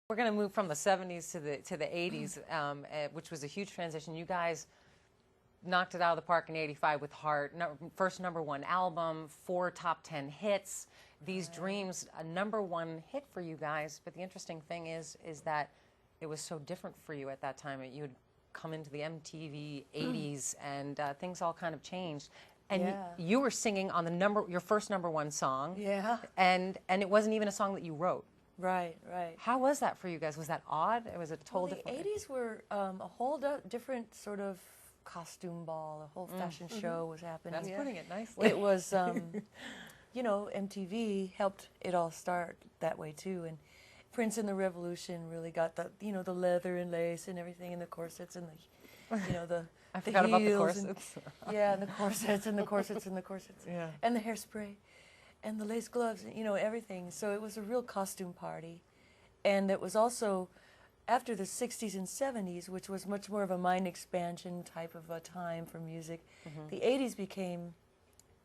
We're going to move from the 70s to the 80s, which was a huge transition. You guys knocked it out of the park in '85 with Heart, first #1 album, 4 top 10 hits. These Dreams, a #1 hit for you guys. But the interesting thing is that it was so different for you at that time. You had come into the MTV '80s, and things all kind of changed. And you were singing on your first #1 song. Yeah. And it wasn't even a song that you wrote. Right, right. How was that for you guys? Was that odd? It was a total The different. 80s were a whole different sort of costume ball. A whole fashion show was happening. That's putting it nicely. It was, you know, MTV helped it all start that way too. And Prince and the Revolution really got the, you know, the leather and lace and everything, and the corsets and the, you know, the I forgot about the heels corsets. and the corsets and the corsets and the corsets. Yeah. And the hairspray. And the lace gloves, you know, everything. So it was a real costume party. And it was also after the 60s and 70s, which was much more of a mind expansion type of a time for music. The 80s became,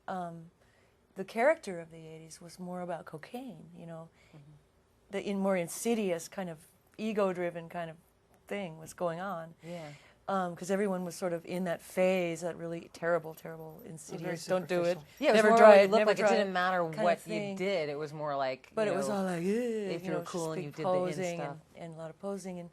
the character of the 80s was more about cocaine, you know. The more insidious kind of ego-driven kind of thing was going on. Yeah. Because everyone was sort of in that phase, that really terrible, insidious, don't do it, Yeah, it was never more try like it, it looked never like it try didn't matter kind what of you thing. did. It was more like, But you it was know, all like, if you were know, cool just and you big did the in posing stuff. and a lot of posing. And